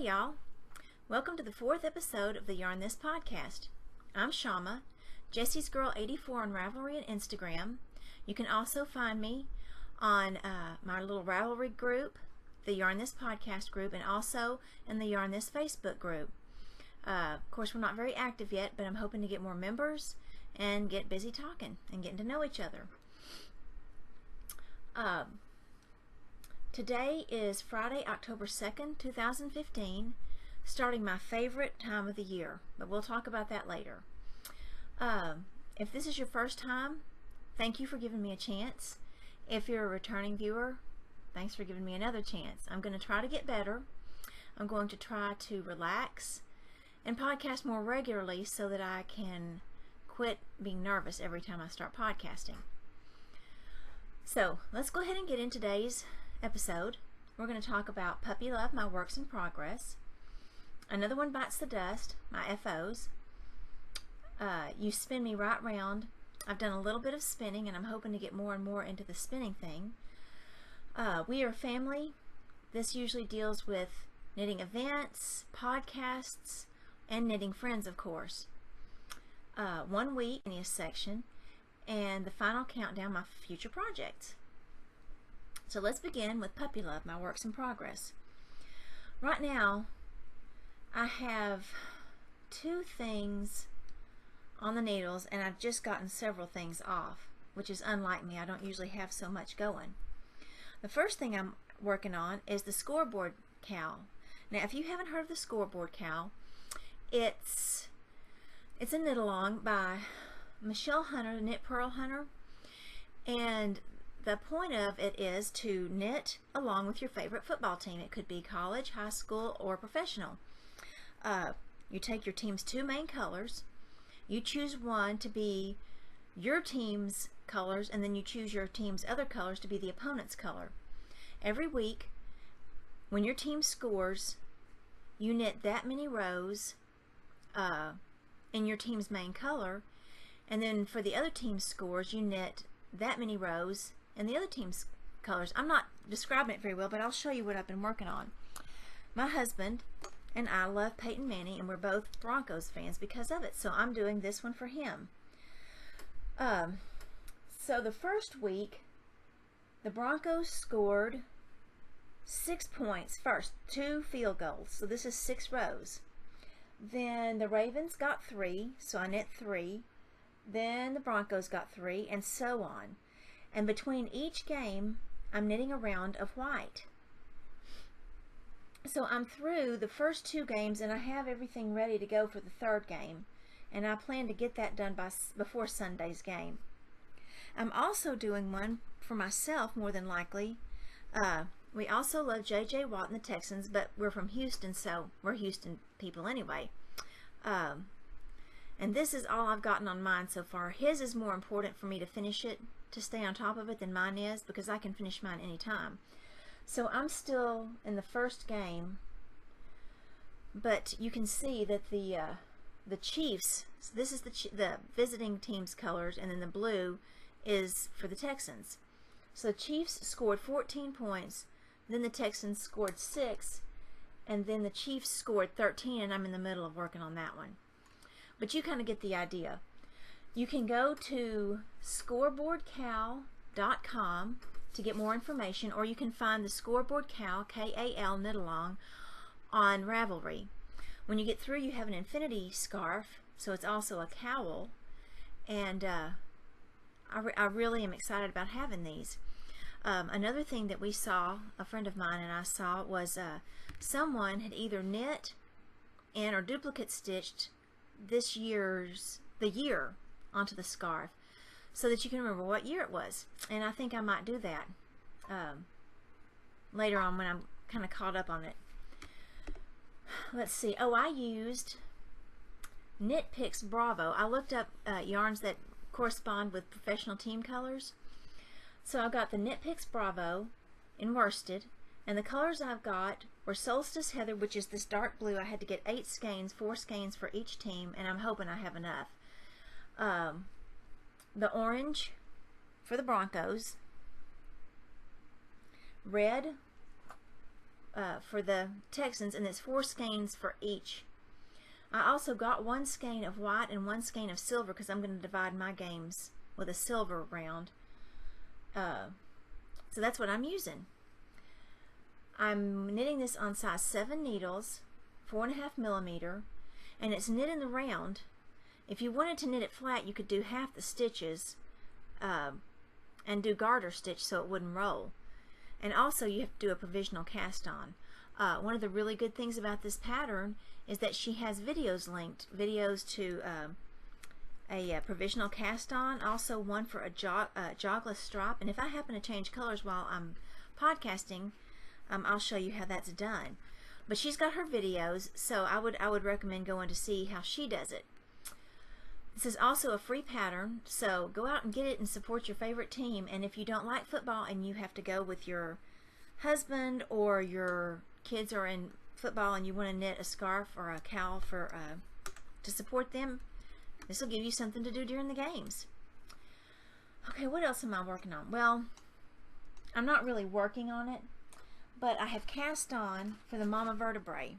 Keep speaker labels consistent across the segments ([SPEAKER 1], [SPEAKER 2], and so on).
[SPEAKER 1] y'all. Welcome to the 4th episode of the Yarn This podcast. I'm Shama, Jesse's Girl 84 on Ravelry and Instagram. You can also find me on my little Ravelry group, the Yarn This podcast group, and also in the Yarn This Facebook group. Of course, we're not very active yet, but I'm hoping to get more members and get busy talking and getting to know each other. Today is Friday, October 2nd, 2015, starting my favorite time of the year, but we'll talk about that later. If this is your first time, thank you for giving me a chance. If you're a returning viewer, thanks for giving me another chance. I'm going to try to get better. I'm going to try to relax and podcast more regularly so that I can quit being nervous every time I start podcasting. So let's go ahead and get in today's episode. We're going to talk about Puppy Love, my works in progress. Another one bites the dust, my FOs. You spin me right round. I've done a little bit of spinning and I'm hoping to get more and more into the spinning thing. We are family. This usually deals with knitting events, podcasts, and knitting friends, of course. 1 week in this section and the final countdown, my future projects. So let's begin with Puppy Love, my works in progress. Right now, I have 2 things on the needles and I've just gotten several things off, which is unlike me. I don't usually have so much going. The first thing I'm working on is the scoreboard cowl. Now, if you haven't heard of the scoreboard cowl, it's a knit along by Michelle Hunter, Knit Pearl Hunter, and the point of it is to knit along with your favorite football team. It could be college, high school, or professional. You take your team's 2 main colors, you choose one to be your team's colors, and then you choose your team's other colors to be the opponent's color. Every week, when your team scores, you knit that many rows in your team's main color, and then for the other team's scores, you knit that many rows in the other team's colors. I'm not describing it very well, but I'll show you what I've been working on. My husband and I love Peyton Manning, and we're both Broncos fans because of it, so I'm doing this one for him. So the first week, the Broncos scored 6 points first, 2 field goals, so this is 6 rows. Then the Ravens got 3, so I knit 3. Then the Broncos got 3, and so on. And between each game, I'm knitting a round of white. So I'm through the first 2 games, and I have everything ready to go for the 3rd game. And I plan to get that done before Sunday's game. I'm also doing one for myself, more than likely. We also love J.J. Watt and the Texans, but we're from Houston, so we're Houston people anyway. And this is all I've gotten on mine so far. His is more important for me to finish it, to stay on top of it, than mine is, because I can finish mine anytime. So I'm still in the first game, but you can see that the Chiefs, so this is the visiting team's colors, and then the blue is for the Texans. So the Chiefs scored 14 points, then the Texans scored 6, and then the Chiefs scored 13, and I'm in the middle of working on that one. But you kind of get the idea. You can go to scoreboardcowl.com to get more information, or you can find the Scoreboard Cowl, K-A-L, knit along, on Ravelry. When you get through, you have an infinity scarf, so it's also a cowl, and I really am excited about having these. Another thing that we saw, a friend of mine and I saw, was someone had either knit and or duplicate stitched the year onto the scarf so that you can remember what year it was. And I think I might do that later on when I'm kind of caught up on it. Let's see. Oh, I used Knit Picks Bravo. I looked up yarns that correspond with professional team colors. So I've got the Knit Picks Bravo in worsted, and the colors I've got were Solstice Heather, which is this dark blue. I had to get 8 skeins, 4 skeins for each team, and I'm hoping I have enough. The orange for the Broncos, red for the Texans, and it's 4 skeins for each. I also got 1 skein of white and 1 skein of silver because I'm going to divide my games with a silver round. So that's what I'm using. I'm knitting this on size 7 needles, 4.5 millimeter, and it's knit in the round. If you wanted to knit it flat, you could do half the stitches and do garter stitch so it wouldn't roll. And also you have to do a provisional cast on. One of the really good things about this pattern is that she has videos linked, videos to a provisional cast on, also one for a jogless stripe, and if I happen to change colors while I'm podcasting, I'll show you how that's done. But she's got her videos, so I would recommend going to see how she does it. This is also a free pattern, so go out and get it and support your favorite team. And if you don't like football and you have to go with your husband or your kids are in football and you want to knit a scarf or a cowl for to support them, this will give you something to do during the games. Okay, what else am I working on? Well, I'm not really working on it, but I have cast on for the Mama Vertebrae.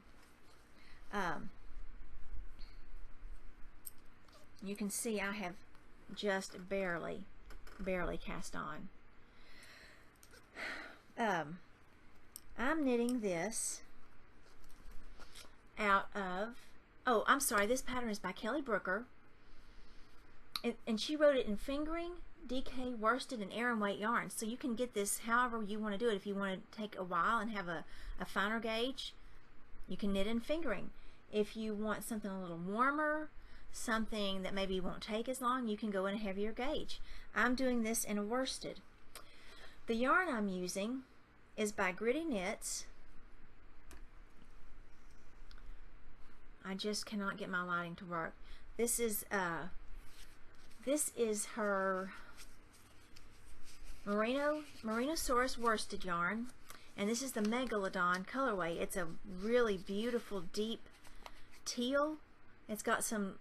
[SPEAKER 1] You can see I have just barely cast on. I'm knitting this out of, oh, I'm sorry, this pattern is by Kelly Brooker, and she wrote it in fingering, DK, worsted, and Aran weight yarns. So you can get this however you want to do it. If you want to take a while and have a finer gauge, you can knit in fingering. If you want something a little warmer, something that maybe won't take as long, you can go in a heavier gauge. I'm doing this in a worsted. The yarn I'm using is by Gritty Knits. I just cannot get my lighting to work. This is her Merinosaurus worsted yarn, and this is the Megalodon colorway. It's a really beautiful deep teal. It's got some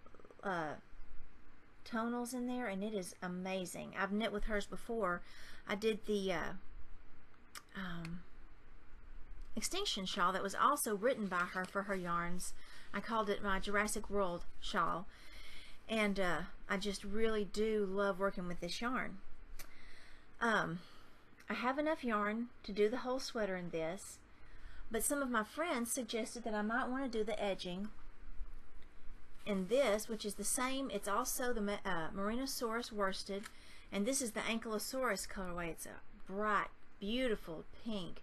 [SPEAKER 1] tonals in there, and it is amazing. I've knit with hers before. I did the Extinction shawl that was also written by her for her yarns. I called it my Jurassic World shawl, and I just really do love working with this yarn. I have enough yarn to do the whole sweater in this, but some of my friends suggested that I might want to do the edging in this, which is the same. It's also the Merinosaurus worsted, and this is the Ankylosaurus colorway. It's a bright, beautiful pink.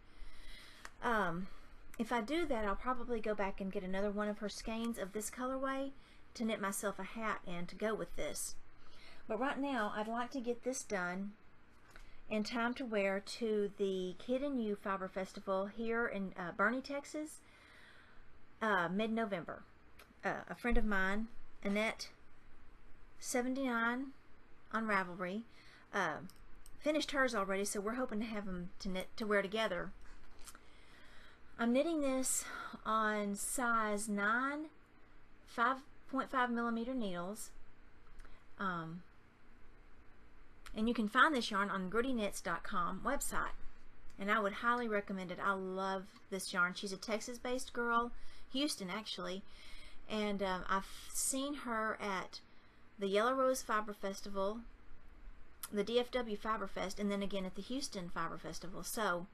[SPEAKER 1] If I do that, I'll probably go back and get another one of her skeins of this colorway to knit myself a hat and to go with this. But right now, I'd like to get this done in time to wear to the Kid and You Fiber Festival here in Boerne, Texas, mid-November. A friend of mine, Annette79 on Ravelry, finished hers already, so we're hoping to have them to wear together. I'm knitting this on size 9 5.5 millimeter needles, and you can find this yarn on GrittyKnits.com website, and I would highly recommend it. I love this yarn. She's a Texas-based girl, Houston actually, and I've seen her at the Yellow Rose Fiber Festival, the DFW Fiber Fest, and then again at the Houston Fiber Festival. So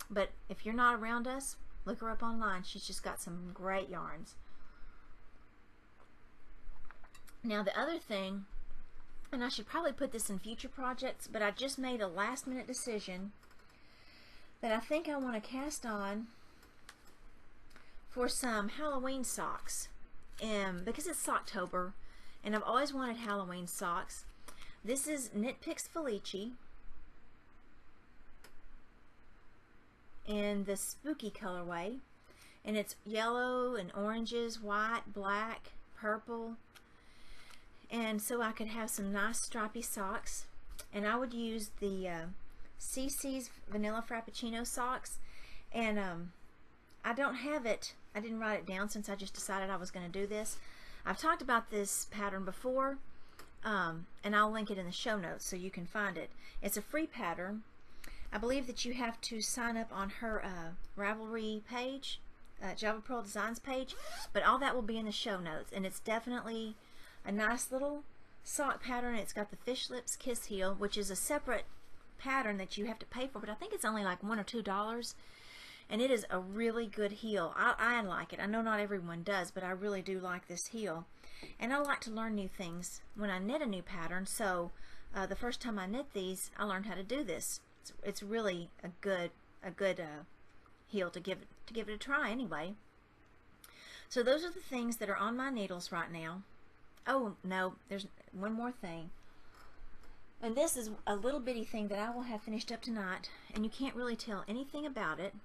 [SPEAKER 1] but if you're not around us, look her up online. She's just got some great yarns. Now the other thing, and I should probably put this in future projects, but I just made a last minute decision that I think I want to cast on for some Halloween socks, because it's Socktober and I've always wanted Halloween socks. This is Knit Picks Felici in the spooky colorway, and it's yellow and oranges, white, black, purple, and so I could have some nice stripy socks. And I would use the CC's Vanilla Frappuccino socks, and I don't have it, I didn't write it down since I just decided I was going to do this. I've talked about this pattern before, and I'll link it in the show notes so you can find it. It's a free pattern. I believe that you have to sign up on her Ravelry page, Java Pearl Designs page, but all that will be in the show notes, and it's definitely a nice little sock pattern. It's got the fish lips kiss heel, which is a separate pattern that you have to pay for, but I think it's only like $1 or $2, and it is a really good heel. I like it. I know not everyone does, but I really do like this heel, and I like to learn new things when I knit a new pattern. So the first time I knit these, I learned how to do this. It's really a good heel to give it a try anyway. So those are the things that are on my needles right now. Oh no, there's one more thing, and this is a little bitty thing that I will have finished up tonight, and you can't really tell anything about it.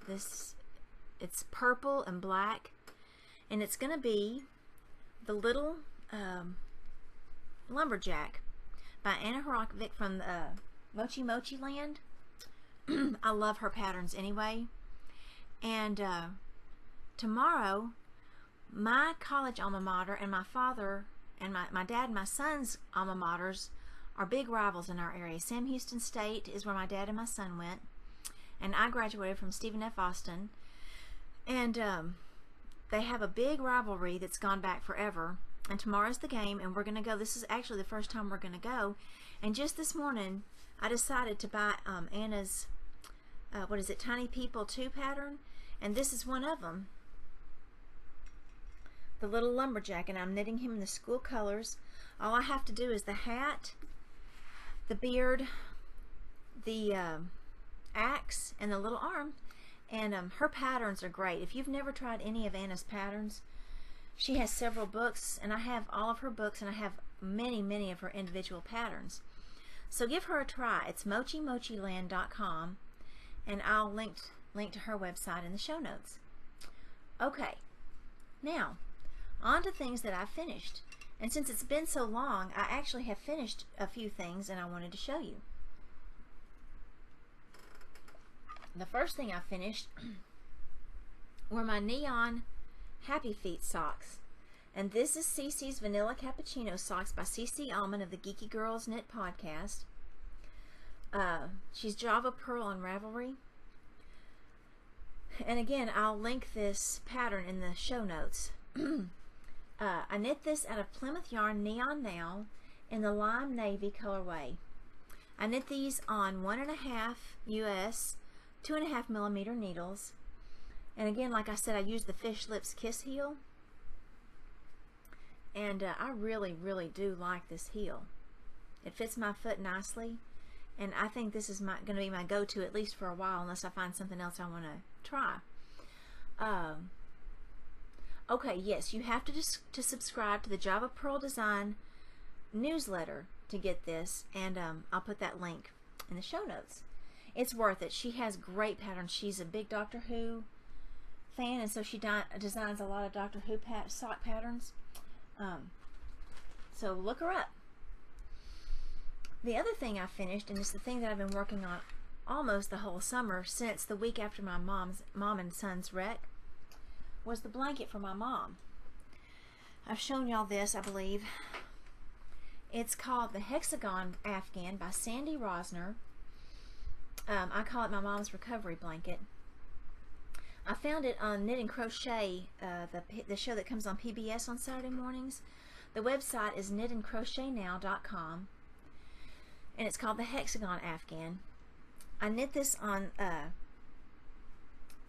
[SPEAKER 1] It's purple and black, and it's gonna be the little Lumberjack by Anna Hrokovic from Mochi Mochi Land. I love her patterns anyway. And tomorrow, my college alma mater and my father and my dad and my son's alma maters are big rivals in our area. Sam Houston State is where my dad and my son went, and I graduated from Stephen F. Austin. And they have a big rivalry that's gone back forever. And tomorrow's the game, and we're going to go. This is actually the first time we're going to go. And just this morning, I decided to buy Anna's, what is it, Tiny People 2 pattern. And this is one of them. The little lumberjack, and I'm knitting him in the school colors. All I have to do is the hat, the beard, the axe, and the little arm. And her patterns are great. If you've never tried any of Anna's patterns, she has several books, and I have all of her books, and I have many of her individual patterns. So give her a try. It's mochimochiland.com, and I'll link to her website in the show notes. Okay, now on to things that I've finished. And since it's been so long, I actually have finished a few things, and I wanted to show you. The first thing I finished were my neon Happy Feet socks. And this is Cece's Vanilla Cappuccino socks by Cece Almond of the Geeky Girls Knit podcast. She's Java Pearl on Ravelry. And again, I'll link this pattern in the show notes. I knit this out of Plymouth Yarn Neon Now in the Lime Navy colorway. I knit these on 1.5 US 2.5 millimeter needles. And again, like I said, I used the Fish Lips Kiss heel. And I really do like this heel. It fits my foot nicely. And I think this is going to be my go-to at least for a while, unless I find something else I want to try. Okay, yes, you have to subscribe to the Java Pearl Design newsletter to get this. And I'll put that link in the show notes. It's worth it. She has great patterns. She's a big Doctor Who fan, and so she designs a lot of Doctor Who sock patterns. So look her up. The other thing I finished, and it's the thing that I've been working on almost the whole summer since the week after my mom and son's wreck, was the blanket for my mom. I've shown y'all this, I believe. It's called the Hexagon Afghan by Sandy Rosner. I call it my mom's recovery blanket. I found it on Knit and Crochet, the show that comes on PBS on Saturday mornings. The website is knitandcrochetnow.com, and it's called the Hexagon Afghan. I knit this on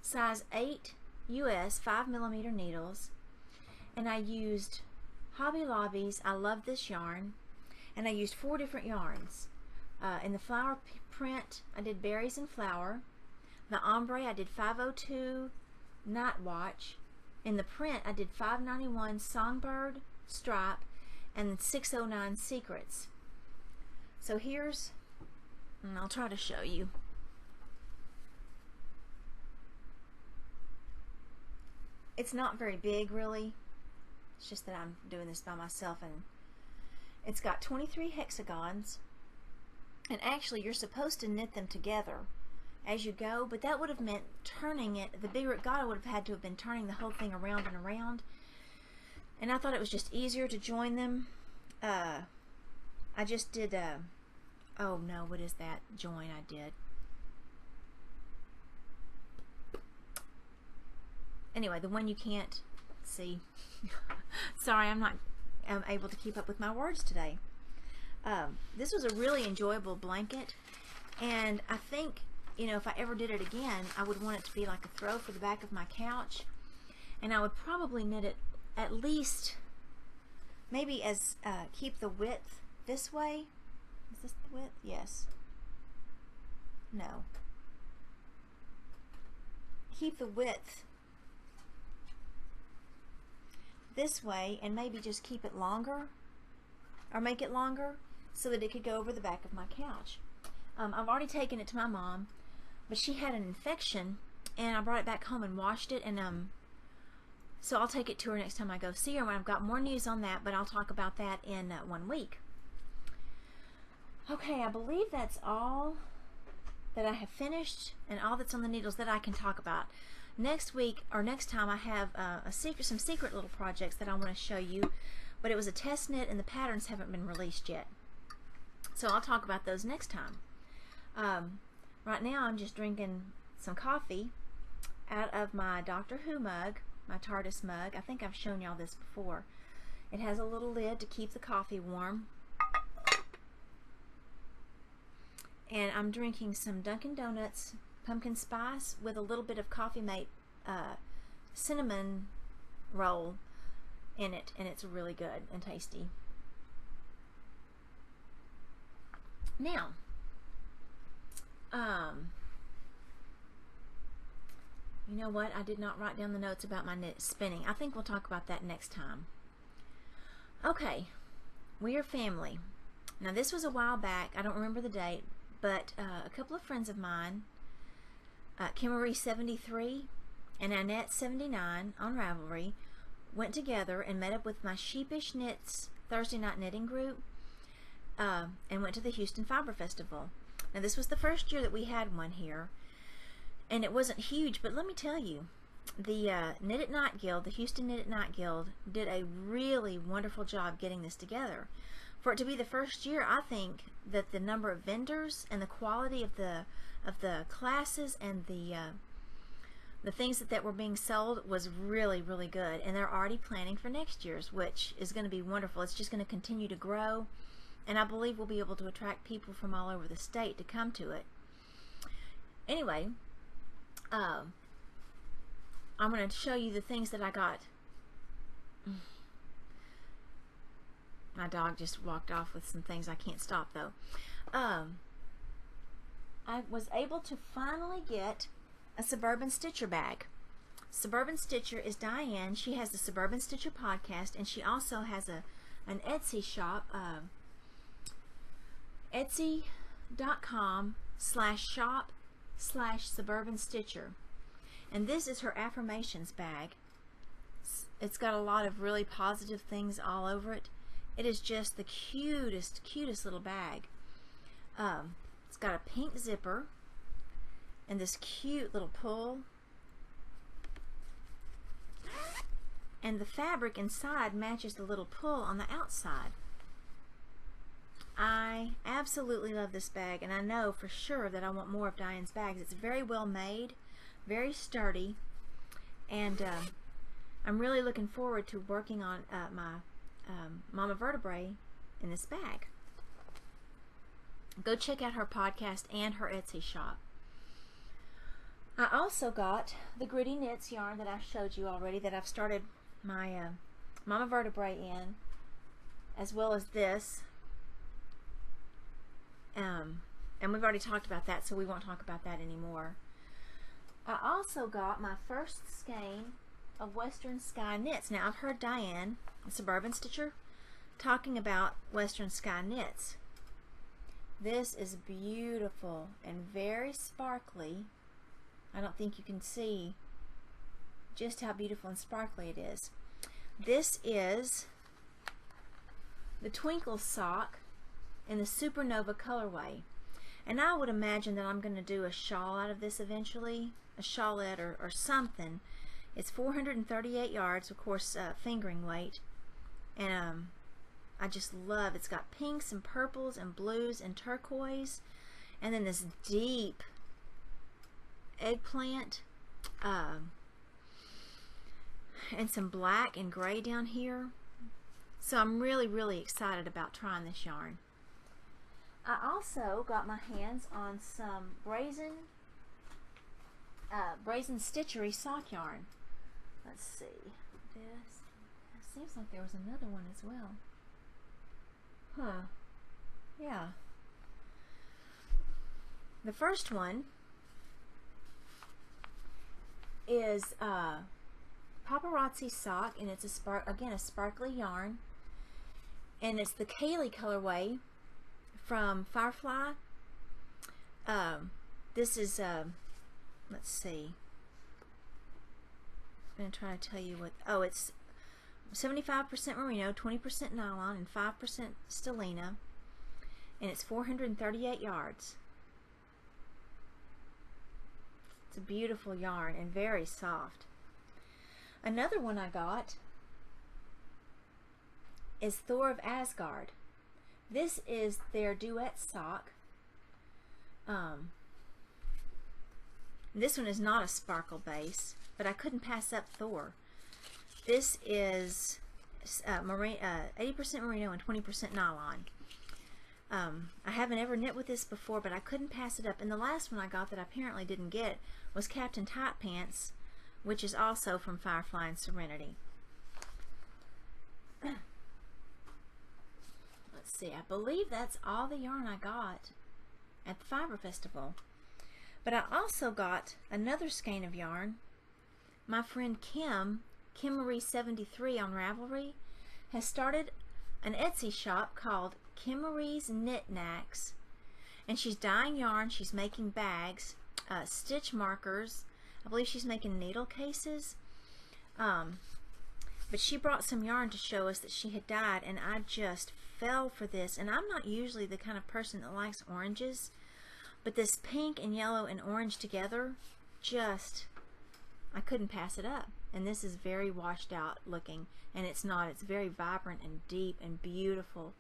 [SPEAKER 1] size 8 US 5 millimeter needles, and I used Hobby Lobby's I Love This Yarn, and I used 4 different yarns. In the flower print, I did Berries and Flower. The ombre, I did 502 Night Watch. In the print, I did 591 Songbird Stripe and 609 Secrets. So here's, and I'll try to show you. It's not very big, really. It's just that I'm doing this by myself, and it's got 23 hexagons. And actually, you're supposed to knit them together as you go, but that would have meant turning it. The Big Regatta would have had to have been turning the whole thing around and around, and I thought it was just easier to join them. I just did Oh no, what is that join I did? Anyway, the one you can't see. Sorry, I'm not able to keep up with my words today. This was a really enjoyable blanket, and I think, you know, if I ever did it again, I would want it to be like a throw for the back of my couch, and I would probably knit it at least maybe as keep the width this way. Is this the width? Yes. No. Keep the width this way and maybe just keep it longer, or make it longer so that it could go over the back of my couch. I've already taken it to my mom, but she had an infection and I brought it back home and washed it, and so I'll take it to her next time I go see her when I've got more news on that, but I'll talk about that in 1 week. Okay, I believe that's all that I have finished and all that's on the needles that I can talk about. Next week, or next time, I have some secret little projects that I want to show you, but it was a test knit and the patterns haven't been released yet. So I'll talk about those next time. Right now I'm just drinking some coffee out of my Doctor Who mug, my TARDIS mug. I think I've shown y'all this before. It has a little lid to keep the coffee warm. And I'm drinking some Dunkin' Donuts pumpkin spice with a little bit of Coffee Mate cinnamon roll in it, and it's really good and tasty. Now, you know what? I did not write down the notes about my knit spinning. I think we'll talk about that next time. Okay, we are family. Now, this was a while back. I don't remember the date, but a couple of friends of mine, Kimmery 73 and Annette 79 on Ravelry, went together and met up with my Sheepish Knits Thursday night knitting group, and went to the Houston Fiber Festival. Now, this was the first year that we had one here, and it wasn't huge, but let me tell you, the Knit at Night Guild, the Houston Knit at Night Guild, did a really wonderful job getting this together. For it to be the first year, I think that the number of vendors and the quality of the classes and the things that were being sold was really, really good, and they're already planning for next year's, which is going to be wonderful. It's just going to continue to grow, and I believe we'll be able to attract people from all over the state to come to it. Anyway, I'm going to show you the things that I got. My dog just walked off with some things. I can't stop though. I was able to finally get a Suburban Stitcher bag. Suburban Stitcher is Diane. She has the Suburban Stitcher podcast, and she also has an Etsy shop, etsy.com/shop/Suburban Stitcher. And this is her affirmations bag. It's got a lot of really positive things all over it. It is just the cutest little bag. It's got a pink zipper and this cute little pull. And the fabric inside matches the little pull on the outside. I absolutely love this bag, and I know for sure that I want more of Diane's bags. It's very well made, very sturdy, and I'm really looking forward to working on my Mama Vertebrae in this bag. Go check out her podcast and her Etsy shop. I also got the Gritty Knits yarn that I showed you already, that I've started my Mama Vertebrae in, as well as this. And we've already talked about that, so we won't talk about that anymore. I also got my first skein of Western Sky Knits. Now, I've heard Diane, the Suburban Stitcher, talking about Western Sky Knits. This is beautiful and very sparkly. I don't think you can see just how beautiful and sparkly it is. This is the Twinkle Sock in the Supernova colorway. And I would imagine that I'm going to do a shawl out of this eventually, a shawlette or something. It's 438 yards, of course, fingering weight. And I just love. It's got pinks and purples and blues and turquoise, and then this deep eggplant, and some black and gray down here. So I'm really excited about trying this yarn. I also got my hands on some Brazen Stitchery sock yarn. Let's see. This seems like there was another one as well. Huh. Yeah. The first one is Paparazzi sock, and it's a sparkly yarn, and it's the Kaylee colorway from Firefly. This is let's see. I'm going to try to tell you what. Oh, it's 75% merino, 20% nylon, and 5% stellina, and it's 438 yards. It's a beautiful yarn and very soft. Another one I got is Thor of Asgard. This is their duet sock. This one is not a sparkle base, but I couldn't pass up Thor. This is 80% merino and 20% nylon. I haven't ever knit with this before, but I couldn't pass it up. And the last one I got that I apparently didn't get was Captain Tight Pants, which is also from Firefly and Serenity. Let's see, I believe that's all the yarn I got at the Fiber Festival. But I also got another skein of yarn. My friend Kim Marie 73 on Ravelry, has started an Etsy shop called Kim Marie's Knit Knacks, and she's dyeing yarn, she's making bags, stitch markers, I believe she's making needle cases, but she brought some yarn to show us that she had dyed, and I just fell for this. And I'm not usually the kind of person that likes oranges, but this pink and yellow and orange together, I couldn't pass it up. And this is very washed out looking, and it's not. It's very vibrant and deep and beautiful.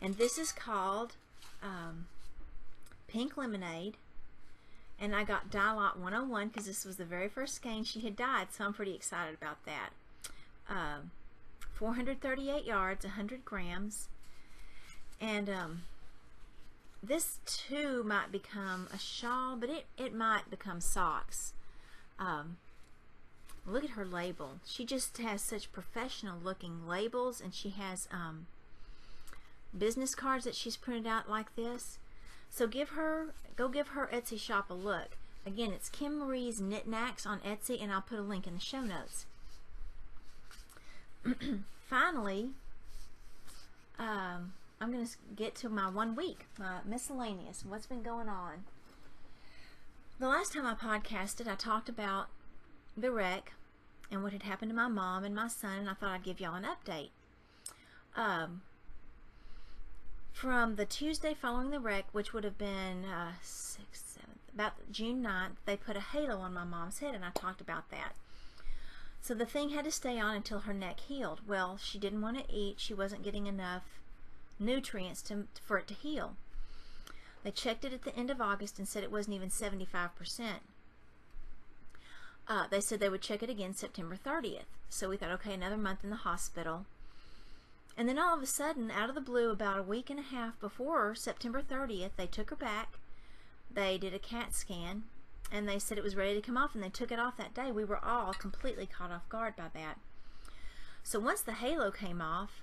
[SPEAKER 1] And this is called Pink Lemonade, and I got Dye Lot 101 because this was the very first skein she had dyed, so I'm pretty excited about that. 438 yards, 100 grams, and this too might become a shawl, but it might become socks. Look at her label. She just has such professional looking labels, and she has business cards that she's printed out like this. So go give her Etsy shop a look. Again, it's Kim Marie's Knit Knacks on Etsy, and I'll put a link in the show notes. Finally, I'm going to get to my 1 week, my miscellaneous, what's been going on. The last time I podcasted, I talked about the wreck and what had happened to my mom and my son, and I thought I'd give y'all an update. From the Tuesday following the wreck, which would have been 6th, 7th, about June 9th, they put a halo on my mom's head, and I talked about that. So the thing had to stay on until her neck healed. Well, she didn't want to eat. She wasn't getting enough nutrients for it to heal. They checked it at the end of August and said it wasn't even 75%. They said they would check it again September 30th. So we thought, okay, another month in the hospital. And then all of a sudden, out of the blue, about a week and a half before September 30th, they took her back. They did a CAT scan, and they said it was ready to come off, and they took it off that day. We were all completely caught off guard by that. So once the halo came off,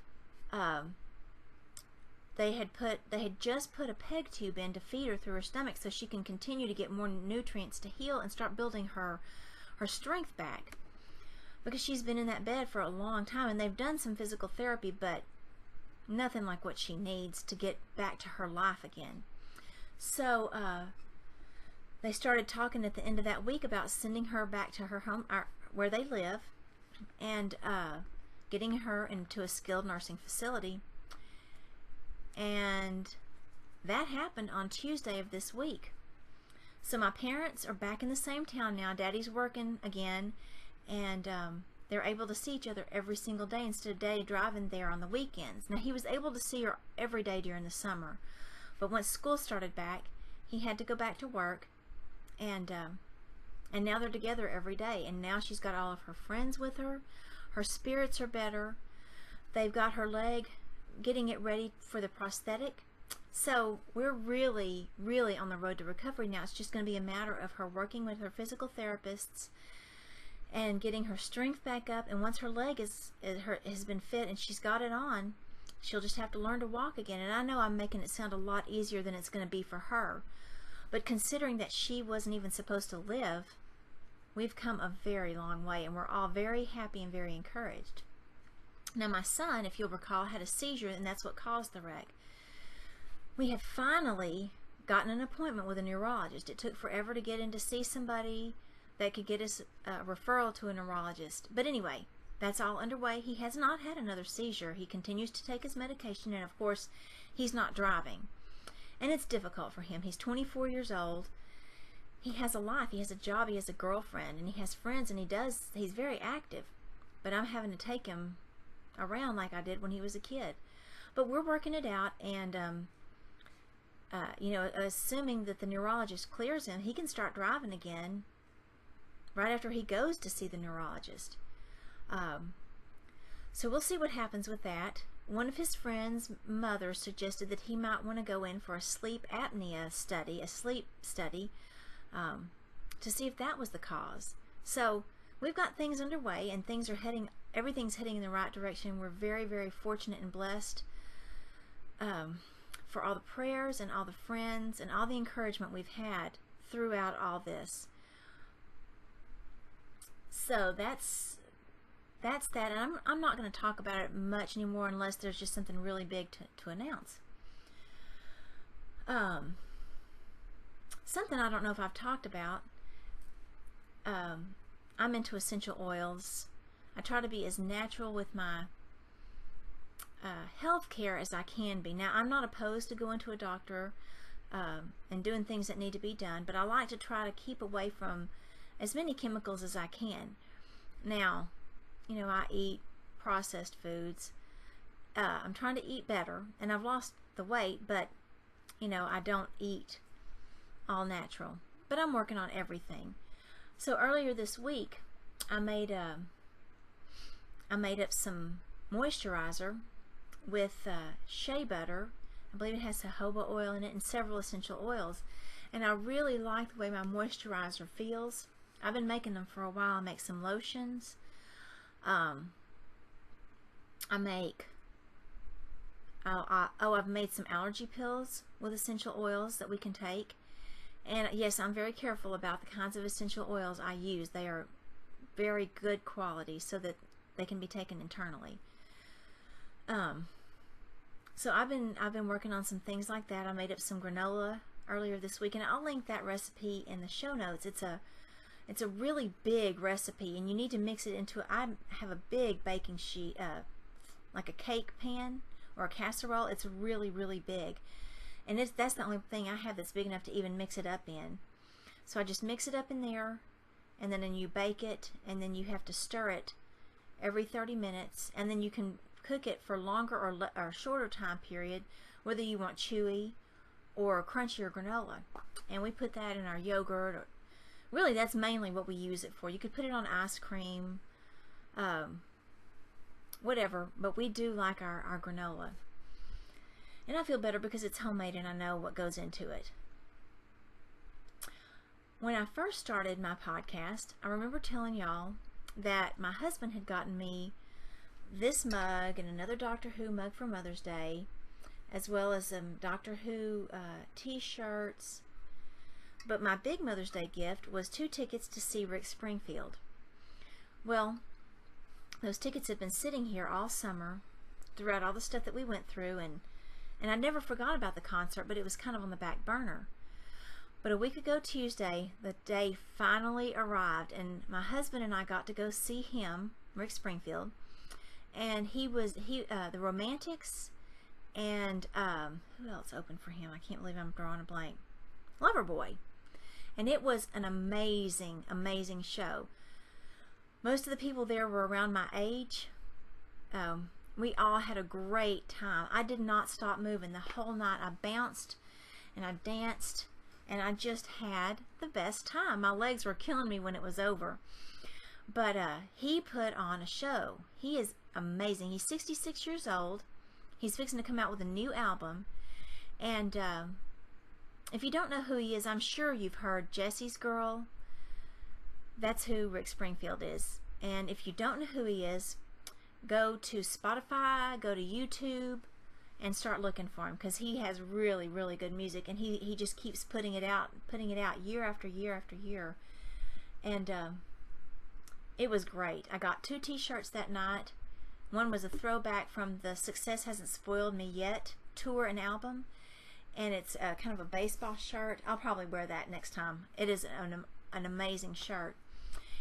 [SPEAKER 1] they had just put a peg tube in to feed her through her stomach so she can continue to get more nutrients to heal and start building her strength back, because she's been in that bed for a long time, and they've done some physical therapy, but nothing like what she needs to get back to her life again. So they started talking at the end of that week about sending her back to her home, where they live, and getting her into a skilled nursing facility. And that happened on Tuesday of this week. So my parents are back in the same town now. Daddy's working again, and they're able to see each other every single day instead of day driving there on the weekends. Now, he was able to see her every day during the summer, but once school started back, he had to go back to work, and now they're together every day, and now she's got all of her friends with her. Her spirits are better. They've got her leg, getting it ready for the prosthetic. So we're really, really on the road to recovery now. It's just going to be a matter of her working with her physical therapists and getting her strength back up. And once her leg has been fit and she's got it on, she'll just have to learn to walk again. And I know I'm making it sound a lot easier than it's going to be for her. But considering that she wasn't even supposed to live, we've come a very long way, and we're all very happy and very encouraged. Now, my son, if you'll recall, had a seizure, and that's what caused the wreck. We had finally gotten an appointment with a neurologist. It took forever to get in to see somebody that could get us a referral to a neurologist. But anyway, that's all underway. He has not had another seizure. He continues to take his medication, and of course, he's not driving. And it's difficult for him. He's 24 years old. He has a life. He has a job. He has a girlfriend, and he has friends, and he's very active. But I'm having to take him around like I did when he was a kid. But we're working it out, and you know, assuming that the neurologist clears him, he can start driving again right after he goes to see the neurologist. So we'll see what happens with that. One of his friends' mother suggested that he might want to go in for a sleep apnea study, to see if that was the cause. So we've got things underway, and everything's heading in the right direction. We're very, very fortunate and blessed for all the prayers and all the friends and all the encouragement we've had throughout all this. So that's that, and I'm not going to talk about it much anymore unless there's just something really big to announce. Something I don't know if I've talked about, I'm into essential oils. I try to be as natural with my health care as I can be. Now, I'm not opposed to going to a doctor and doing things that need to be done, but I like to try to keep away from as many chemicals as I can. Now, you know, I eat processed foods. I'm trying to eat better, and I've lost the weight, but, you know, I don't eat all natural. But I'm working on everything. So earlier this week, I made up some moisturizer with shea butter. I believe it has jojoba oil in it and several essential oils. And I really like the way my moisturizer feels. I've been making them for a while. I make some lotions. I've made some allergy pills with essential oils that we can take. And yes, I'm very careful about the kinds of essential oils I use. They are very good quality so that they can be taken internally. So I've been working on some things like that. I made up some granola earlier this week, and I'll link that recipe in the show notes. It's a really big recipe, and you need to mix it into. I have a big baking sheet, like a cake pan or a casserole. It's really, really big, and that's the only thing I have that's big enough to even mix it up in. So I just mix it up in there, and then you bake it, and then you have to stir it every 30 minutes, and then you can cook it for longer or shorter time period, whether you want chewy or crunchy or granola. And we put that in our yogurt. Or really, that's mainly what we use it for. You could put it on ice cream, whatever, but we do like our granola. And I feel better because it's homemade and I know what goes into it. When I first started my podcast, I remember telling y'all that my husband had gotten me this mug and another Doctor Who mug for Mother's Day, as well as some Doctor Who t-shirts. But my big Mother's Day gift was 2 tickets to see Rick Springfield. Well, those tickets have been sitting here all summer throughout all the stuff that we went through, and I never forgot about the concert, but it was kind of on the back burner. But a week ago Tuesday, the day finally arrived, and my husband and I got to go see him, Rick Springfield, and the Romantics, and who else opened for him? I can't believe I'm drawing a blank. Loverboy. And it was an amazing, amazing show. Most of the people there were around my age. We all had a great time. I did not stop moving the whole night. I bounced and I danced and I just had the best time. My legs were killing me when it was over. But he put on a show. He is amazing. He's 66 years old. He's fixing to come out with a new album. And if you don't know who he is, I'm sure you've heard Jesse's Girl. That's who Rick Springfield is. And if you don't know who he is, go to Spotify, go to YouTube, and start looking for him, because he has really, really good music, and he just keeps putting it out year after year after year. And it was great. I got 2 t-shirts that night. One was a throwback from the Success Hasn't Spoiled Me Yet tour and album, and it's kind of a baseball shirt. I'll probably wear that next time. It is an amazing shirt.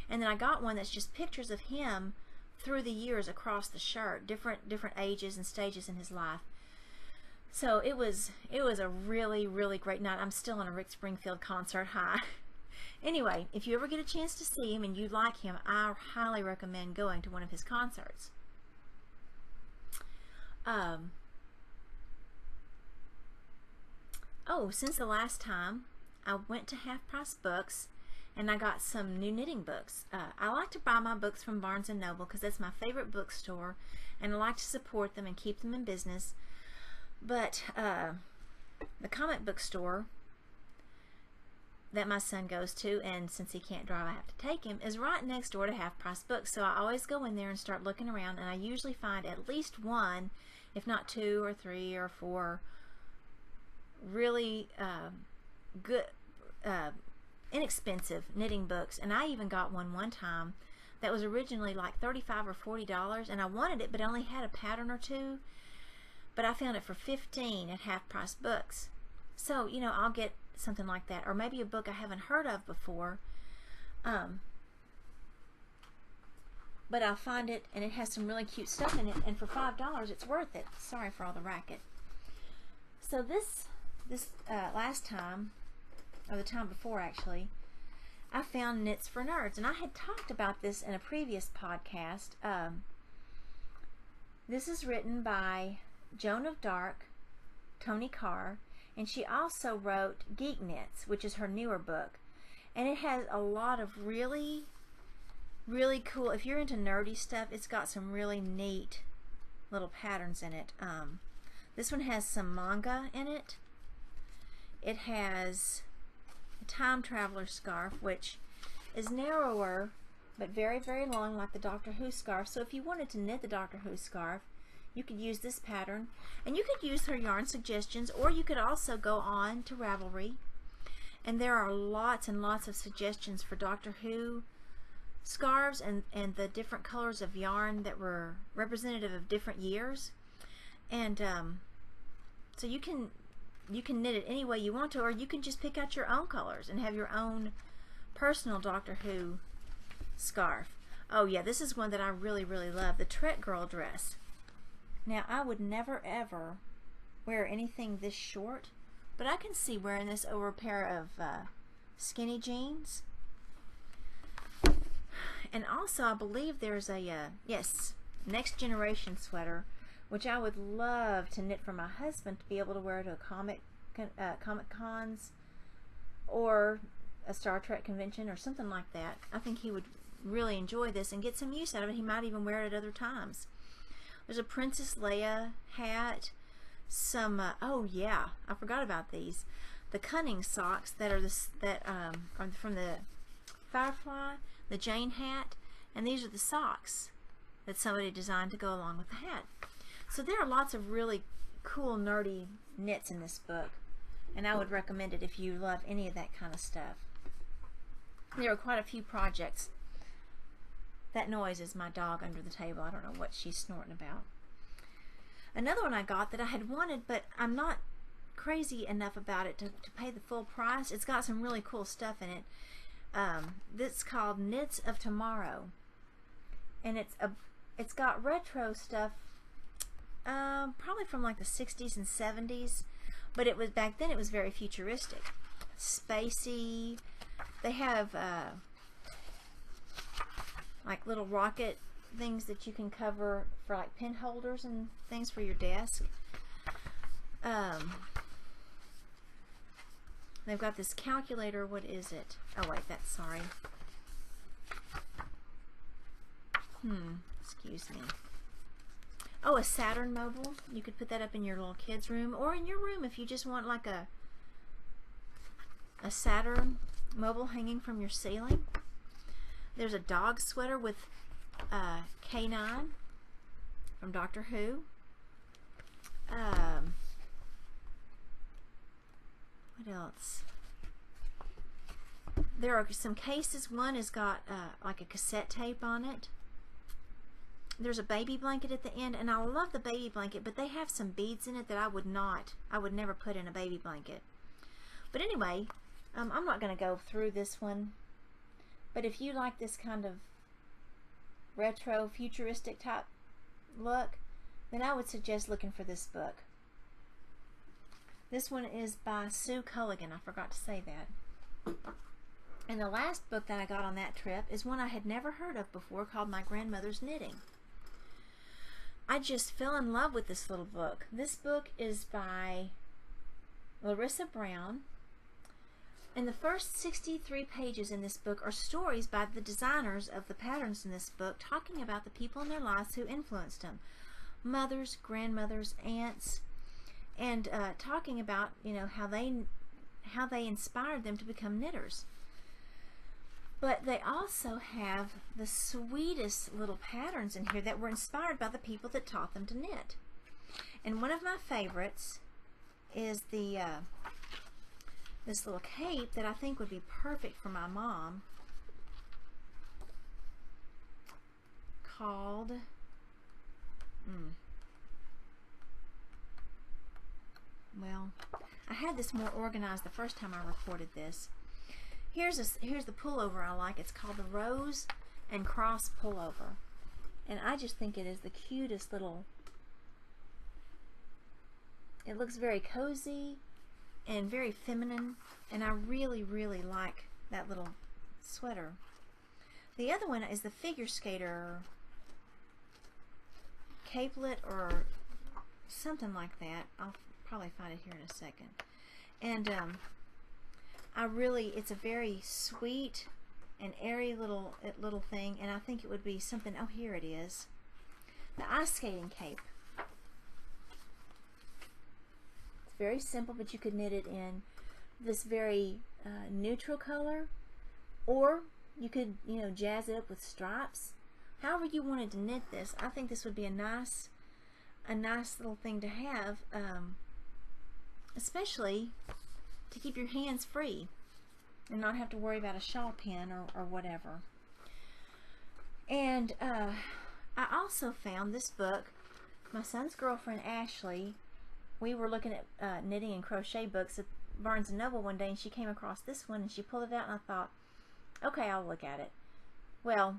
[SPEAKER 1] And then I got one that's just pictures of him through the years across the shirt, different ages and stages in his life. So it was a really, really great night. I'm still on a Rick Springfield concert high. Anyway, if you ever get a chance to see him and you like him, I highly recommend going to one of his concerts. Oh, since the last time, I went to Half Price Books and I got some new knitting books. I like to buy my books from Barnes & Noble because that's my favorite bookstore, and I like to support them and keep them in business. But the comic book store that my son goes to, and since he can't drive I have to take him, is right next door to Half Price Books. So I always go in there and start looking around, and I usually find at least 1, if not 2 or 3 or 4 really good inexpensive knitting books. And I even got one time that was originally like $35 or $40, and I wanted it but only had a pattern or 2, but I found it for $15 at Half Price Books. So, you know, I'll get something like that, or maybe a book I haven't heard of before, but I'll find it and it has some really cute stuff in it, and for $5 it's worth it. Sorry for all the racket. So this last time, or the time before actually, I found Knits for Nerds, and I had talked about this in a previous podcast. This is written by Joan of Dark, Toni Carr, and she also wrote Geek Knits, which is her newer book, and it has a lot of really, really cool, if you're into nerdy stuff, it's got some really neat little patterns in it. This one has some manga in it. It has a time traveler scarf, which is narrower but very, very long, like the Doctor Who scarf. So if you wanted to knit the Doctor Who scarf, you could use this pattern, and you could use her yarn suggestions, or you could also go on to Ravelry, and there are lots and lots of suggestions for Doctor Who scarves and the different colors of yarn that were representative of different years. And so you can knit it any way you want to, or you can just pick out your own colors and have your own personal Doctor Who scarf. Oh yeah, this is one that I really, really love, the Trek Girl dress. Now, I would never ever wear anything this short, but I can see wearing this over a pair of skinny jeans. And also, I believe there's a, yes, Next Generation sweater, which I would love to knit for my husband to be able to wear to a Comic Cons or a Star Trek convention or something like that. I think he would really enjoy this and get some use out of it. He might even wear it at other times. There's a Princess Leia hat, some, oh yeah, I forgot about these. The Cunning socks that are from the Firefly, the Jane hat, and these are the socks that somebody designed to go along with the hat. So there are lots of really cool, nerdy knits in this book, and I would recommend it if you love any of that kind of stuff. There are quite a few projects. That noise is my dog under the table. I don't know what she's snorting about. Another one I got that I had wanted, but I'm not crazy enough about it to pay the full price. It's got some really cool stuff in it. This is called Knits of Tomorrow, and it's got retro stuff, probably from like the 60s and 70s, but it was back then. It was very futuristic, spacey. They have like little rocket things that you can cover for like pen holders and things for your desk. They've got this calculator. What is it? Oh wait, that's, sorry. Excuse me. Oh, a Saturn mobile. You could put that up in your little kid's room, or in your room if you just want like a Saturn mobile hanging from your ceiling. There's a dog sweater with K9 from Doctor Who. What else? There are some cases. One has got like a cassette tape on it. There's a baby blanket at the end, and I love the baby blanket, but they have some beads in it that I would never put in a baby blanket. But anyway, I'm not going to go through this one, but if you like this kind of retro futuristic type look, then I would suggest looking for this book. This one is by Sue Culligan. I forgot to say that. And the last book that I got on that trip is one I had never heard of before, called My Grandmother's Knitting. I just fell in love with this little book. This book is by Larissa Brown, and the first 63 pages in this book are stories by the designers of the patterns in this book, talking about the people in their lives who influenced them. Mothers, grandmothers, aunts, and talking about, you know, how they inspired them to become knitters. But they also have the sweetest little patterns in here that were inspired by the people that taught them to knit. And one of my favorites is the this little cape that I think would be perfect for my mom, called well, I had this more organized the first time I recorded this. Here's the pullover I like. It's called the Rose and Cross Pullover, and I just think it is the cutest little. It looks very cozy and very feminine, and I really, really like that little sweater. The other one is the Figure Skater capelet or something like that. I'll probably find it here in a second. And it's a very sweet and airy little thing, and I think it would be something. Oh, here it is. The ice skating cape. It's very simple, but you could knit it in this very neutral color, or you could, you know, jazz it up with stripes. However you wanted to knit this, I think this would be a nice little thing to have, especially to keep your hands free and not have to worry about a shawl pin or whatever. And I also found this book. My son's girlfriend Ashley, we were looking at knitting and crochet books at Barnes & Noble one day, and she came across this one and she pulled it out, and I thought, okay, I'll look at it. Well,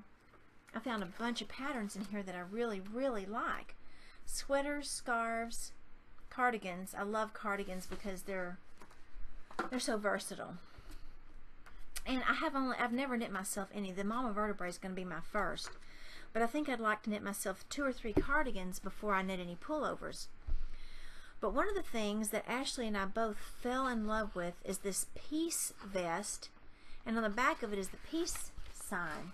[SPEAKER 1] I found a bunch of patterns in here that I really, really like. Sweaters, scarves, cardigans. I love cardigans because they're so versatile. And I've never knit myself any. The Mama Vertebrae is going to be my first, but I think I'd like to knit myself 2 or 3 cardigans before I knit any pullovers. But one of the things that Ashley and I both fell in love with is this peace vest, and on the back of it is the peace sign.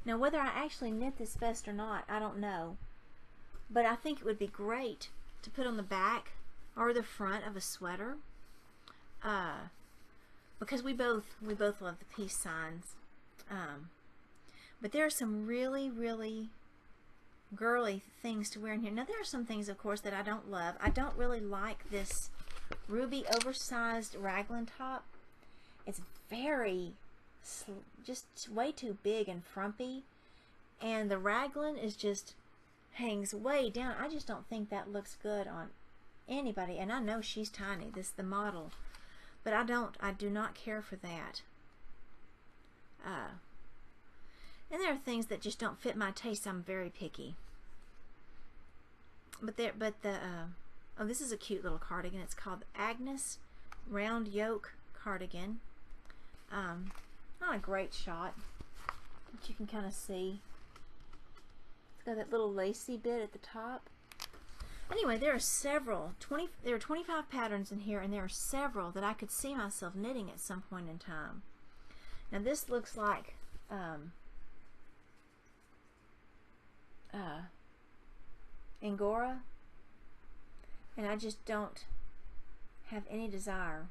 [SPEAKER 1] Now, whether I actually knit this vest or not, I don't know, but I think it would be great to put on the back or the front of a sweater, because we both love the peace signs. But there are some really, really girly things to wear in here. Now, there are some things, of course, that I don't love. I don't really like this ruby oversized raglan top. It's very, just way too big and frumpy, and the raglan is just hangs way down. I just don't think that looks good on anybody, and I know she's tiny, the model, but I do not care for that. And there are things that just don't fit my taste. I'm very picky. Oh, this is a cute little cardigan. It's called Agnes Round Yoke Cardigan. Not a great shot. that you can kind of see. It's got that little lacy bit at the top. Anyway, there are several, there are 25 patterns in here, and there are several that I could see myself knitting at some point in time. Now this looks like Angora, and I just don't have any desire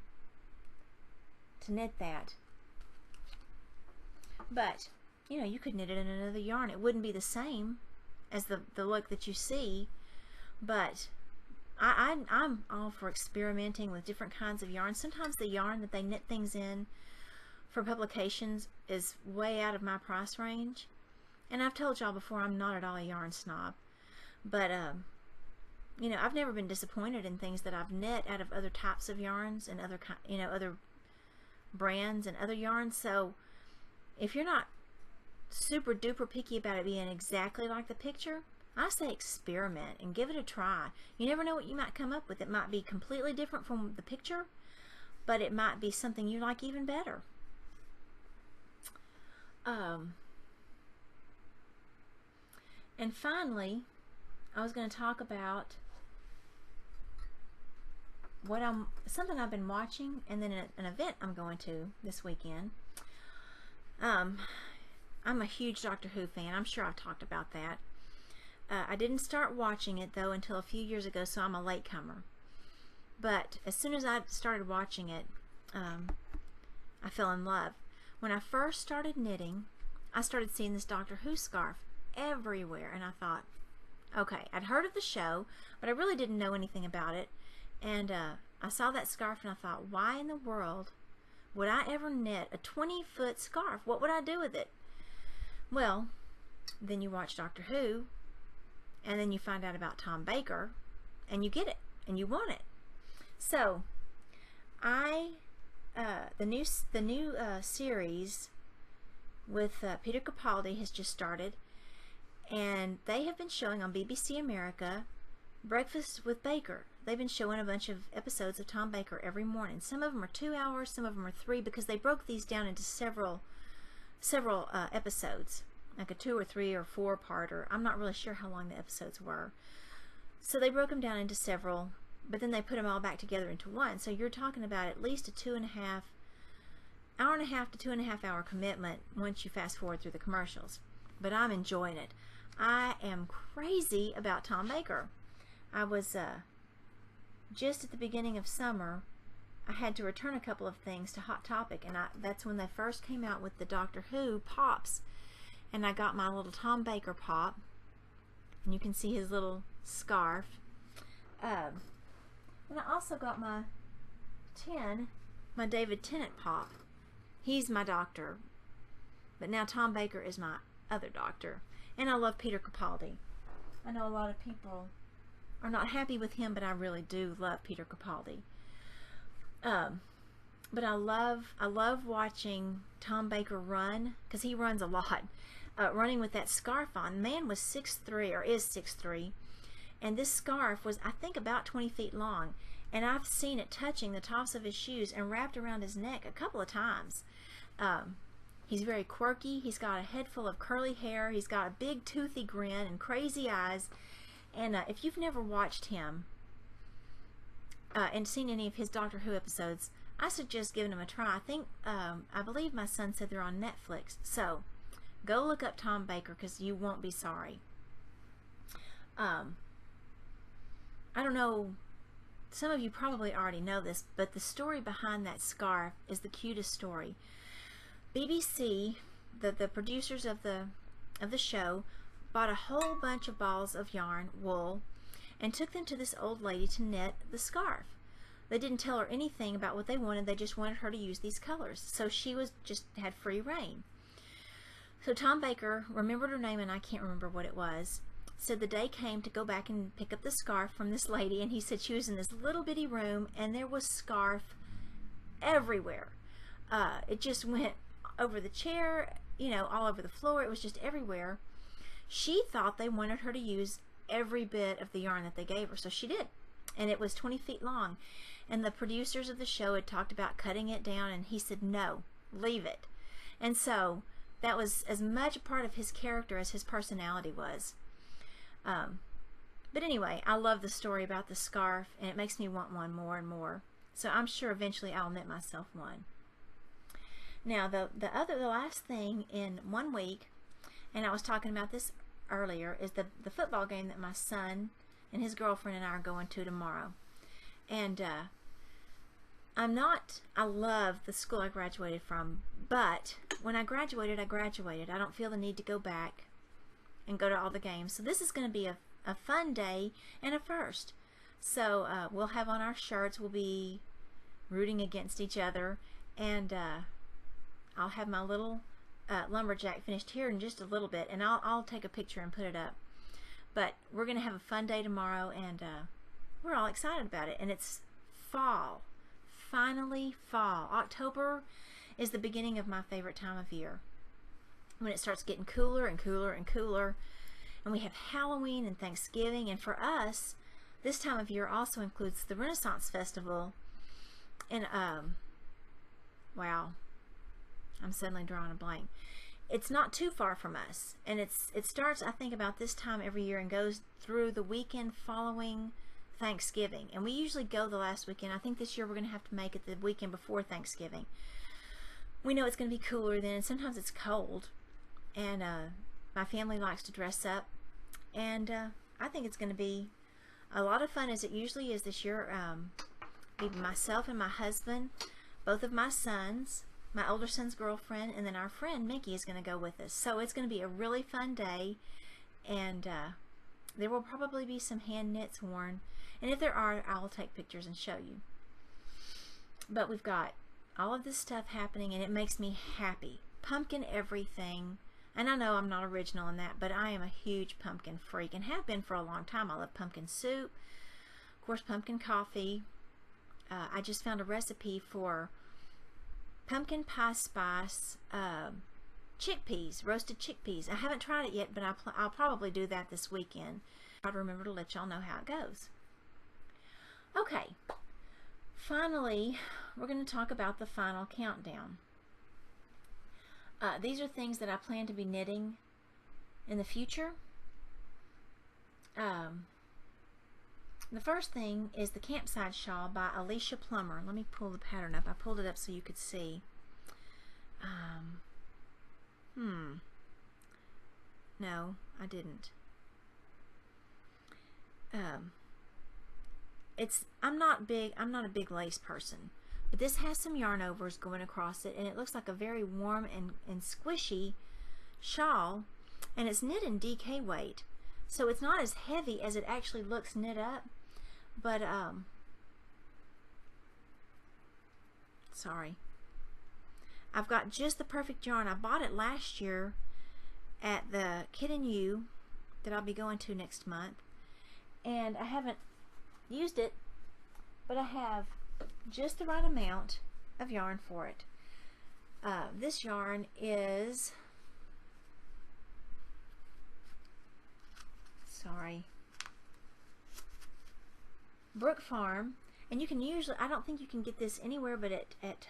[SPEAKER 1] to knit that. But, you know, you could knit it in another yarn. It wouldn't be the same as the look that you see, but I'm all for experimenting with different kinds of yarn. Sometimes the yarn that they knit things in for publications is way out of my price range. And I've told y'all before, I'm not at all a yarn snob. But, you know, I've never been disappointed in things that I've knit out of other types of yarns and other, you know, other brands and other yarns. So if you're not super duper picky about it being exactly like the picture, I say experiment and give it a try. You never know what you might come up with. It might be completely different from the picture, but it might be something you like even better. And finally, I was going to talk about something I've been watching, and then an event I'm going to this weekend. I'm a huge Doctor Who fan. I'm sure I've talked about that. I didn't start watching it though until a few years ago, so I'm a latecomer. But as soon as I started watching it, I fell in love. When I first started knitting, I started seeing this Doctor Who scarf everywhere, and I thought, okay, I'd heard of the show, but I really didn't know anything about it. And I saw that scarf and I thought, why in the world would I ever knit a 20-foot scarf? What would I do with it? Well, then you watch Doctor Who, and then you find out about Tom Baker, and you get it, and you want it. So, the new series with Peter Capaldi has just started, and they have been showing on BBC America Breakfast with Baker. They've been showing a bunch of episodes of Tom Baker every morning. Some of them are 2 hours, some of them are 3, because they broke these down into several episodes, like a 2 or 3 or 4-parter. I'm not really sure how long the episodes were. So they broke them down into several, but then they put them all back together into one. So you're talking about at least a 2.5 to 2.5 hour commitment once you fast forward through the commercials. But I'm enjoying it. I am crazy about Tom Baker. I was just at the beginning of summer, I had to return a couple of things to Hot Topic, and that's when they first came out with the Doctor Who pops, and I got my little Tom Baker pop, and you can see his little scarf. And I also got my David Tennant pop. He's my doctor, but now Tom Baker is my other doctor, and I love Peter Capaldi. I know a lot of people are not happy with him, but I really do love Peter Capaldi. But I love watching Tom Baker run, because he runs a lot. Running with that scarf on. The man was 6'3", or is 6'3", and this scarf was, I think, about 20 feet long, and I've seen it touching the tops of his shoes and wrapped around his neck a couple of times. He's very quirky. He's got a head full of curly hair. He's got a big toothy grin and crazy eyes. And if you've never watched him and seen any of his Doctor Who episodes, I suggest giving him a try. I believe my son said they're on Netflix. So go look up Tom Baker, because you won't be sorry. I don't know, some of you probably already know this, but the story behind that scarf is the cutest story. BBC, the producers of the show, bought a whole bunch of balls of yarn, wool, and took them to this old lady to knit the scarf. They didn't tell her anything about what they wanted. They just wanted her to use these colors. So she had free reign. So Tom Baker remembered her name, and I can't remember what it was. Said the day came to go back and pick up the scarf from this lady, and he said she was in this little bitty room, and there was scarf everywhere. It just went over the chair, you know, all over the floor. It was just everywhere. She thought they wanted her to use every bit of the yarn that they gave her, so she did. And it was 20 feet long. And the producers of the show had talked about cutting it down, and he said, no, leave it. And so that was as much a part of his character as his personality was. But anyway, I love the story about the scarf, and it makes me want one more and more. So I'm sure eventually I'll knit myself one. Now the last thing in 1 week, and I was talking about this earlier, is the football game that my son and his girlfriend and I are going to tomorrow. And I love the school I graduated from, but when I graduated, I don't feel the need to go back and go to all the games. So this is going to be a fun day and a first. So we'll have on our shirts, we'll be rooting against each other, and I'll have my little lumberjack finished here in just a little bit, and I'll take a picture and put it up. But we're going to have a fun day tomorrow, and we're all excited about it. And it's fall. Finally fall. October is the beginning of my favorite time of year, when it starts getting cooler and cooler and cooler. And we have Halloween and Thanksgiving, and for us, this time of year also includes the Renaissance Festival. And wow, I'm suddenly drawing a blank. It's not too far from us, and it starts, I think, about this time every year and goes through the weekend following Thanksgiving. And we usually go the last weekend. I think this year we're going to have to make it the weekend before Thanksgiving. We know it's going to be cooler then, and sometimes it's cold, and my family likes to dress up, and I think it's going to be a lot of fun, as it usually is this year. Be myself and my husband, both of my sons, my older son's girlfriend, and then our friend Mickey is going to go with us. So it's going to be a really fun day, and there will probably be some hand knits worn, and if there are, I'll take pictures and show you. But we've got all of this stuff happening, and it makes me happy. Pumpkin everything. And I know I'm not original in that, but I am a huge pumpkin freak and have been for a long time. I love pumpkin soup, of course, pumpkin coffee. I just found a recipe for pumpkin pie spice chickpeas, roasted chickpeas. I haven't tried it yet, but I'll probably do that this weekend. I'll remember to let y'all know how it goes. Okay, finally, we're going to talk about the final countdown. These are things that I plan to be knitting in the future. The first thing is the Campside Shawl by Alicia Plummer. Let me pull the pattern up. I pulled it up so you could see. No, I didn't. I'm not a big lace person. But this has some yarn overs going across it, and it looks like a very warm and squishy shawl, and it's knit in DK weight, so it's not as heavy as it actually looks knit up. But sorry, I've got just the perfect yarn. I bought it last year at the Kitten U that I'll be going to next month, and I haven't used it, but I have just the right amount of yarn for it. This yarn is, Brook Farm, and you can usually, I don't think you can get this anywhere but at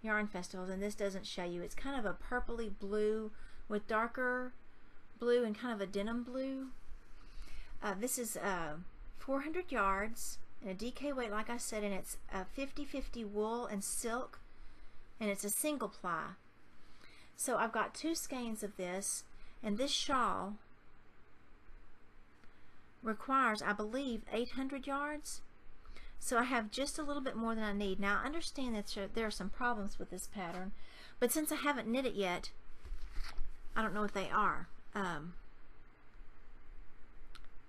[SPEAKER 1] yarn festivals, and this doesn't show you. It's kind of a purpley blue with darker blue and kind of a denim blue. This is 400 yards and a DK weight, like I said, and it's 50-50 wool and silk, and it's a single ply. So I've got 2 skeins of this, and this shawl requires, I believe, 800 yards. So I have just a little bit more than I need. Now I understand that there are some problems with this pattern, but since I haven't knit it yet, I don't know what they are.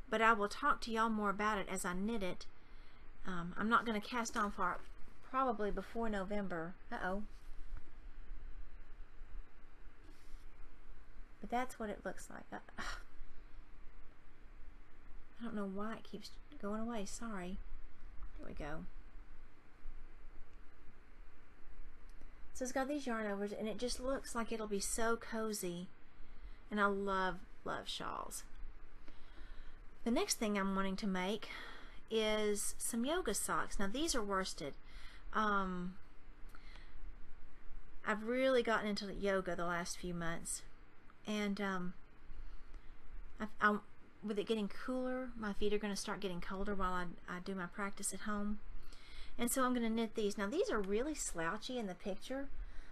[SPEAKER 1] But I will talk to y'all more about it as I knit it. I'm not going to cast on for it probably before November. Uh-oh. But that's what it looks like. I don't know why it keeps going away. Sorry. There we go. So it's got these yarn overs, and it just looks like it'll be so cozy. And I love shawls. The next thing I'm wanting to make is some yoga socks. Now these are worsted. I I've really gotten into yoga the last few months, and with it getting cooler, my feet are going to start getting colder while I do my practice at home. And so I'm going to knit these. Now these are really slouchy in the picture,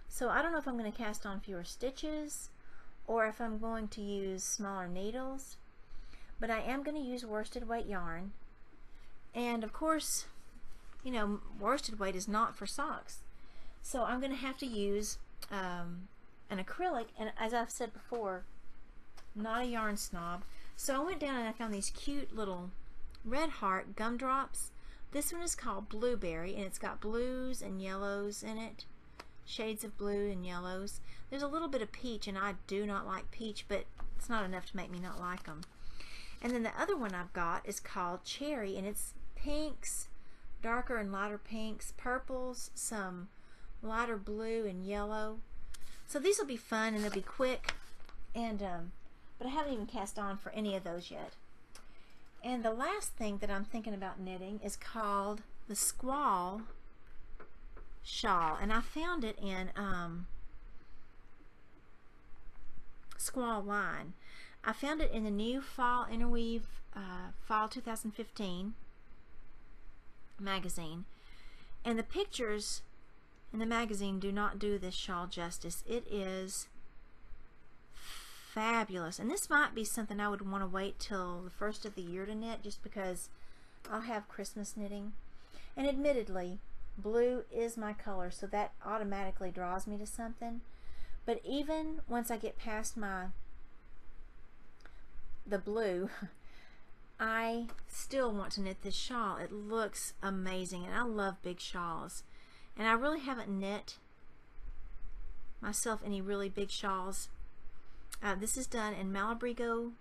[SPEAKER 1] so I don't know if I'm going to cast on fewer stitches or if I'm going to use smaller needles, but I am going to use worsted weight yarn. And of course, you know, worsted weight is not for socks, so I'm going to have to use an acrylic. And as I've said before, I'm not a yarn snob, so I went down and I found these cute little Red Heart gumdrops. This one is called Blueberry, and it's got blues and yellows in it, shades of blue and yellows. There's a little bit of peach, and I do not like peach, but it's not enough to make me not like them. And then the other one I've got is called Cherry, and it's pinks, darker and lighter pinks, purples, some lighter blue and yellow. So these will be fun, and they'll be quick, and but I haven't even cast on for any of those yet. And the last thing that I'm thinking about knitting is called the Squall Shawl, and I found it in Squall Line. I found it in the new Fall Interweave Fall 2015 magazine, and the pictures in the magazine do not do this shawl justice. It is fabulous, and this might be something I would want to wait till the first of the year to knit, just because I'll have Christmas knitting. And admittedly, blue is my color, so that automatically draws me to something. But even once I get past the blue, I still want to knit this shawl. It looks amazing, and I love big shawls, and I really haven't knit myself any really big shawls. This is done in Malabrigo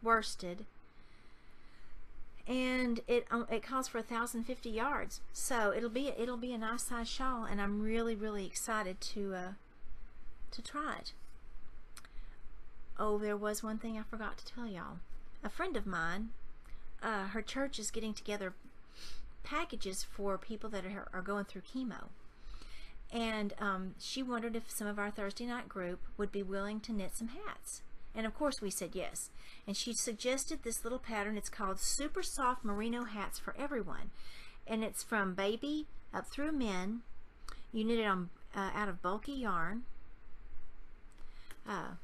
[SPEAKER 1] worsted, and it calls for 1,050 yards, so it'll be a nice size shawl, and I'm really excited to try it. Oh, there was one thing I forgot to tell y'all. A friend of mine, her church is getting together packages for people that are going through chemo, and she wondered if some of our Thursday night group would be willing to knit some hats. And of course we said yes. And she suggested this little pattern. It's called Super Soft Merino Hats for Everyone. And it's from baby up through men. You knit it on out of bulky yarn. And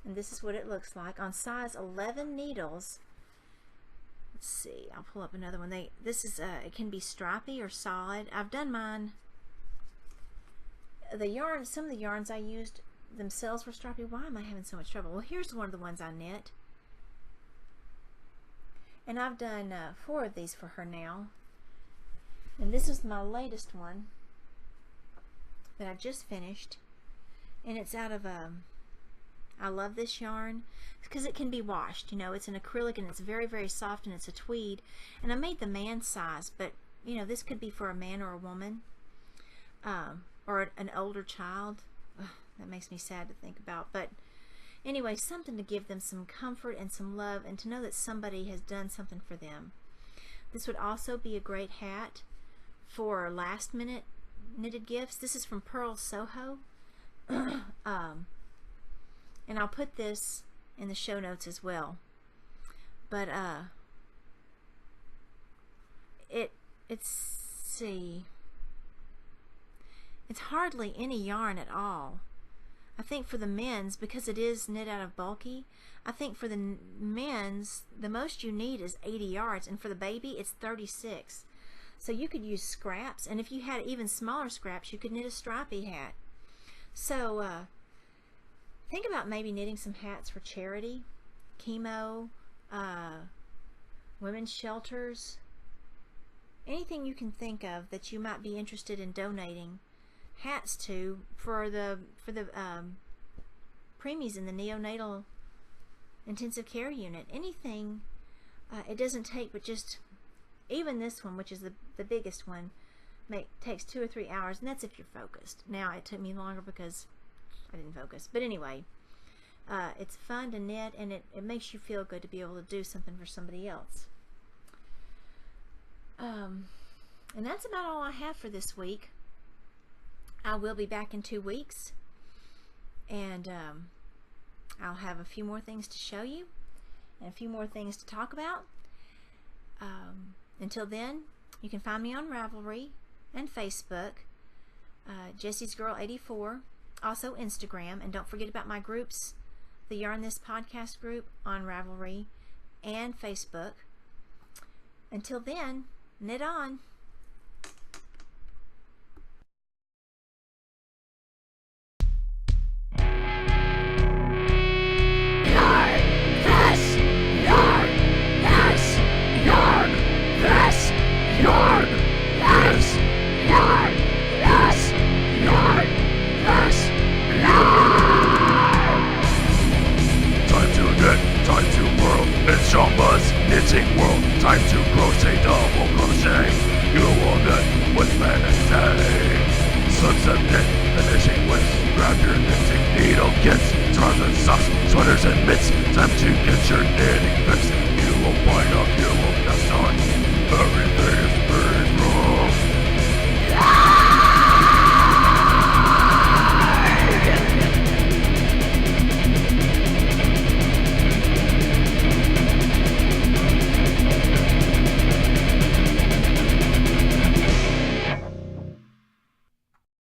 [SPEAKER 1] this is what it looks like on size 11 needles. Let's see, I'll pull up another one. This is it can be stripy or solid. I've done mine. The yarn, some of the yarns I used themselves were stripy. Why am I having so much trouble? Well, here's one of the ones I knit, and I've done 4 of these for her now, and this is my latest one that I just finished, and it's out of I love this yarn because it can be washed. You know, it's an acrylic, and it's very soft, and it's a tweed, and I made the man size, but you know, this could be for a man or a woman, or an older child. Ugh, that makes me sad to think about, but anyway, something to give them some comfort and some love, and to know that somebody has done something for them. This would also be a great hat for last minute knitted gifts. This is from Pearl Soho. And I'll put this in the show notes as well. But it's hardly any yarn at all. I think for the men's, because it is knit out of bulky, I think for the men's, the most you need is 80 yards, and for the baby, it's 36. So you could use scraps, and if you had even smaller scraps, you could knit a stripy hat. So think about maybe knitting some hats for charity, chemo, women's shelters, anything you can think of that you might be interested in donating hats to for the preemies in the neonatal intensive care unit. Anything. It doesn't take but just, even this one, which is the biggest one, takes 2 or 3 hours, and that's if you're focused. Now it took me longer because I didn't focus, but anyway, it's fun to knit, and it makes you feel good to be able to do something for somebody else. And that's about all I have for this week. I will be back in 2 weeks, and I'll have a few more things to show you and a few more things to talk about. Until then, you can find me on Ravelry and Facebook, Jessie's Girl 84, also Instagram, and don't forget about my groups, the Yarn This Podcast group on Ravelry and Facebook. Until then, knit on.
[SPEAKER 2] Shamba's knitting world, time to crochet, double crochet. You will knit with fantasy. Sunset knit, finishing with grab your knitting needle kits, scarves and socks, sweaters and mitts. Time to get your knitting fixed. You will find a few